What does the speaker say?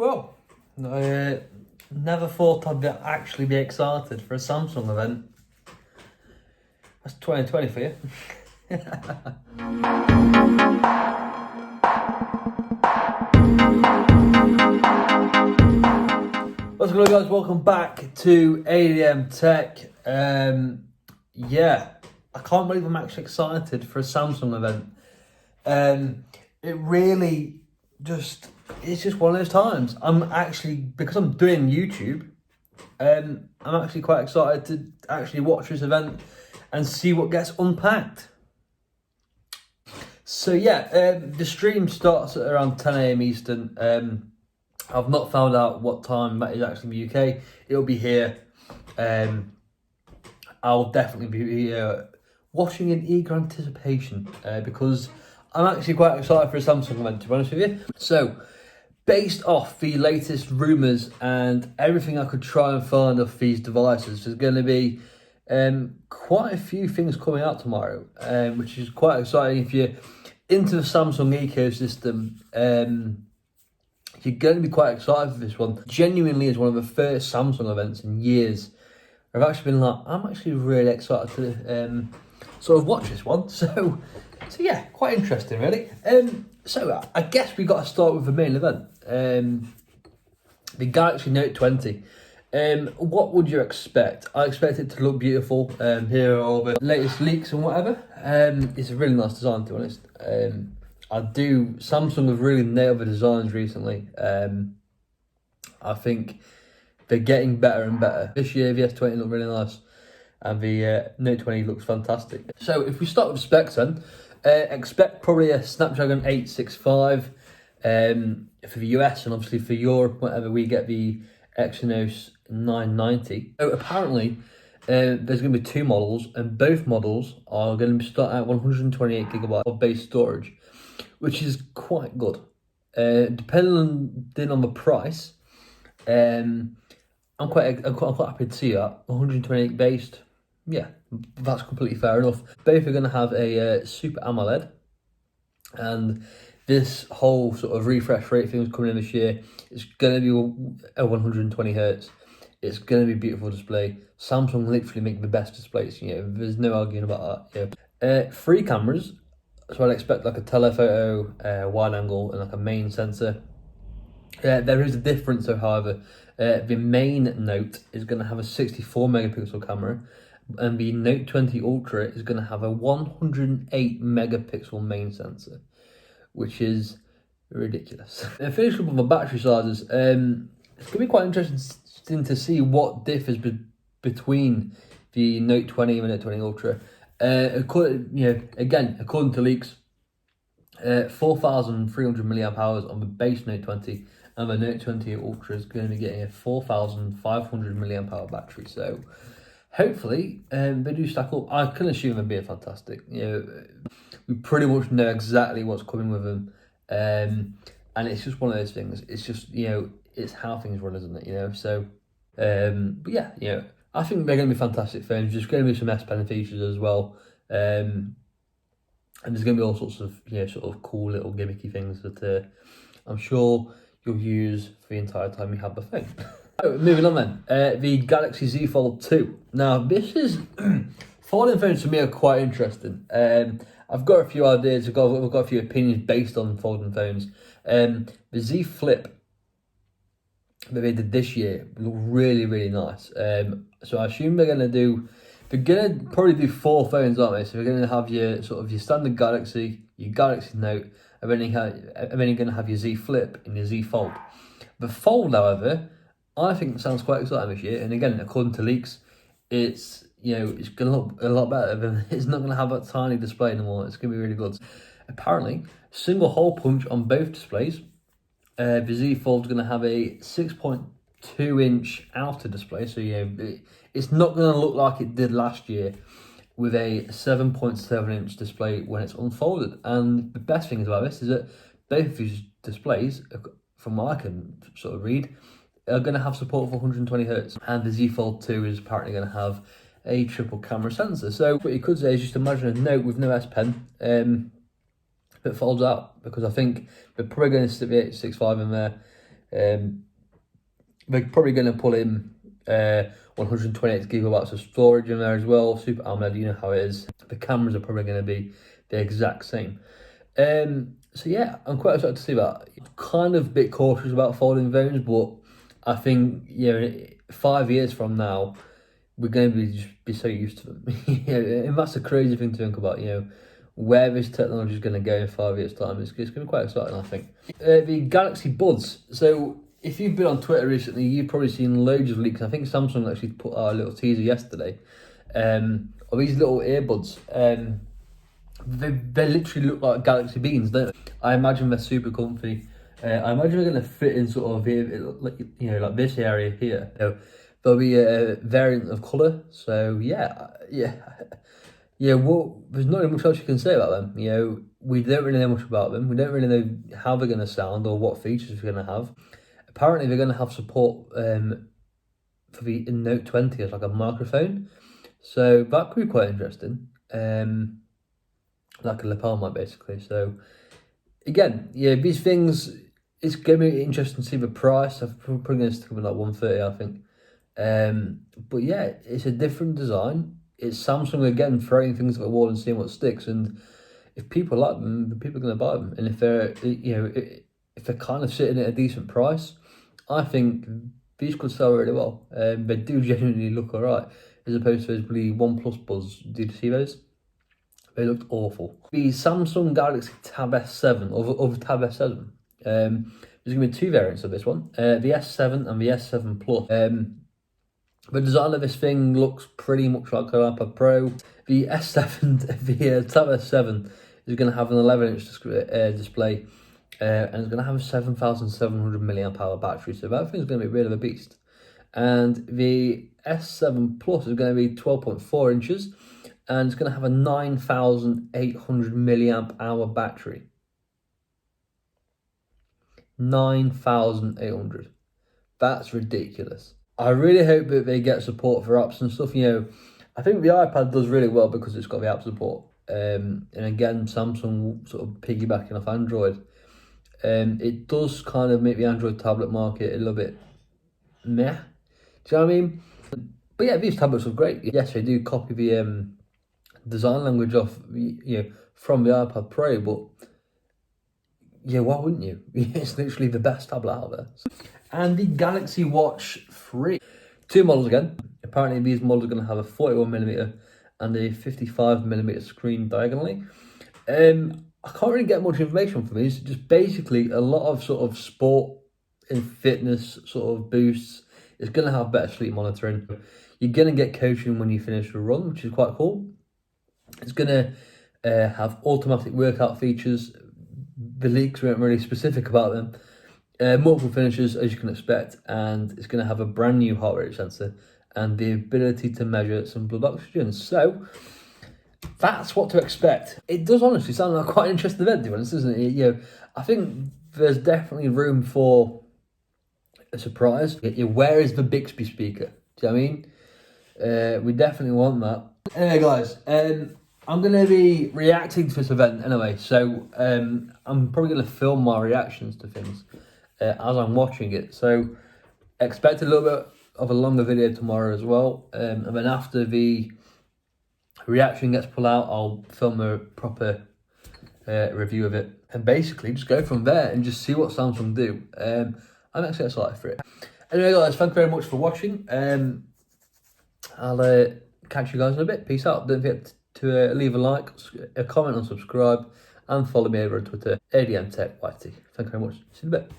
Well, I never thought I'd actually be excited for a Samsung event. That's 2020 for you. What's going on, guys? Welcome back to ADM Tech. Yeah, I can't believe I'm actually excited for a Samsung event. It really it's just one of those times. I'm actually, because I'm doing YouTube, I'm actually quite excited to actually watch this event and see what gets unpacked. So yeah, the stream starts at around 10 AM Eastern. I've not found out what time that is actually in the UK. It'll be here. I'll definitely be watching in eager anticipation because I'm actually quite excited for a Samsung event, to be honest with you. So, based off the latest rumours and everything I could try and find off these devices, there's going to be quite a few things coming out tomorrow, which is quite exciting. If you're into the Samsung ecosystem, you're going to be quite excited for this one. Genuinely is one of the first Samsung events in years. I've actually been like, I'm actually really excited to sort of watch this one. So yeah, quite interesting really. So I guess we got to start with the main event. The Galaxy Note 20. What would you expect? I expect it to look beautiful. Here are all the latest leaks and whatever. It's a really nice design, to be honest. Samsung have really nailed the designs recently. I think they're getting better and better. This year the S20 looked really nice and the Note 20 looks fantastic. So if we start with specs then, expect probably a Snapdragon 865 for the US, and obviously for Europe, whatever, we get the Exynos 990. So apparently there's going to be two models, and both models are going to start at 128GB of base storage, which is quite good. Depending on the price, I'm quite happy to see that 128 based. Yeah, that's completely fair enough. Both are going to have a Super AMOLED, and this whole sort of refresh rate thing that's coming in this year is going to be a 120 hertz. It's going to be a beautiful display. Samsung literally make the best displays. There's no arguing about that. 3 cameras, so I'd expect like a telephoto, wide angle, and like a main sensor. There is a difference though, however. The main Note is going to have a 64 megapixel camera, and the Note 20 Ultra is going to have a 108 megapixel main sensor, which is ridiculous. And finishing up on the battery sizes, it's going to be quite interesting to see what differs between the Note 20 and the Note 20 Ultra. According to leaks, 4,300 milliamp hours on the base Note 20, and the Note 20 Ultra is going to be getting a 4,500 milliamp hour battery. So hopefully they do stack up. I can assume they'll be fantastic. We pretty much know exactly what's coming with them, and it's just one of those things. It's just it's how things run, isn't it? So, but yeah, I think they're going to be fantastic phones. There's going to be some S Pen features as well, and there's going to be all sorts of sort of cool little gimmicky things that I'm sure you'll use for the entire time you have the phone. So, moving on then, the Galaxy Z Fold 2. Now this is folding phones for me are quite interesting. I've got a few ideas. I've got a few opinions based on folding phones. The Z Flip that they did this year look really, really nice. So I assume they're gonna probably do 4 phones, aren't they? So they're gonna have your standard Galaxy, your Galaxy Note, and then you're gonna have your Z Flip and your Z Fold. The Fold, however, I think sounds quite exciting this year. And again, according to leaks, it's gonna look a lot better. It's not gonna have that tiny display anymore. It's gonna be really good. Apparently, single hole punch on both displays. The Z Fold is going to have a 6.2 inch outer display, so it's not going to look like it did last year with a 7.7 inch display when it's unfolded. And the best thing about this is that both of these displays, from what I can sort of read, are going to have support for 120 hertz, and the Z Fold 2 is apparently going to have a triple camera sensor. So what you could say is just imagine a Note with no S Pen that folds out, because I think they're probably going to stick the 865 in there. They're probably going to pull in 128 gigabytes of storage in there as well. Super AMOLED, you know how it is. The cameras are probably going to be the exact same. So yeah, I'm quite excited to see that. Kind of a bit cautious about folding phones, but I think 5 years from now, we're going to just be so used to them. And that's a crazy thing to think about. Where this technology is going to go in 5 years' time. It's going to be quite exciting, I think. The Galaxy Buds. So if you've been on Twitter recently, you've probably seen loads of leaks. I think Samsung actually put out a little teaser yesterday of these little earbuds. They literally look like Galaxy Beans, don't they? I imagine they're super comfy. I imagine they're going to fit in sort of here, like this area here. There'll be a variant of colour. So yeah. Well, there's not really much else you can say about them. We don't really know much about them. We don't really know how they're going to sound or what features they're going to have. Apparently, they're going to have support for the Note 20 as like a microphone. So that could be quite interesting. Like a lapel mic, basically. So again, these things, it's going to be interesting to see the price. I'm probably going to stick with like 130, I think. But yeah, it's a different design. It's Samsung again throwing things at the wall and seeing what sticks. And if people like them, the people are going to buy them. And if they're if they're kind of sitting at a decent price, I think these could sell really well. They do genuinely look alright, as opposed to those bloody OnePlus Buds. Did you see those? They looked awful. The Samsung Galaxy Tab S7 of Tab S7. There's going to be two variants of this one: the S7 and the S7 Plus. The design of this thing looks pretty much like an iPad Pro. The S7, the Tab S7 is going to have an 11-inch display, and it's going to have a 7,700 mAh battery. So that thing's going to be a bit of a beast. And the S7 Plus is going to be 12.4 inches, and it's going to have a 9,800 mAh battery. 9,800. That's ridiculous. I really hope that they get support for apps and stuff. I think the iPad does really well because it's got the app support. And again, Samsung sort of piggybacking off Android. It does kind of make the Android tablet market a little bit meh. Do you know what I mean? But yeah, these tablets are great. Yes, they do copy the design language off, from the iPad Pro, but yeah, why wouldn't you? It's literally the best tablet out there. And the Galaxy Watch 3. Two models again. Apparently these models are going to have a 41mm and a 55mm screen diagonally. I can't really get much information from these. Just basically a lot of sort of sport and fitness sort of boosts. It's going to have better sleep monitoring. You're going to get coaching when you finish a run, which is quite cool. It's going to have automatic workout features. The leaks weren't really specific about them. Multiple finishes, as you can expect, and it's going to have a brand new heart rate sensor and the ability to measure some blood oxygen. So that's what to expect. It does honestly sound like quite an interesting event, to be honest, doesn't it? I think there's definitely room for a surprise. Where is the Bixby speaker? Do you know what I mean? We definitely want that. Anyway, guys, I'm going to be reacting to this event anyway, so I'm probably going to film my reactions to things as I'm watching it. So expect a little bit of a longer video tomorrow as well. And then after the reaction gets pulled out, I'll film a proper review of it. And basically just go from there and just see what Samsung do. I'm actually excited for it. Anyway, guys, thank you very much for watching. I'll catch you guys in a bit. Peace out. Don't forget to leave a like, a comment and subscribe, and follow me over on Twitter, ADM Tech YT. Thank you very much. See you in a bit.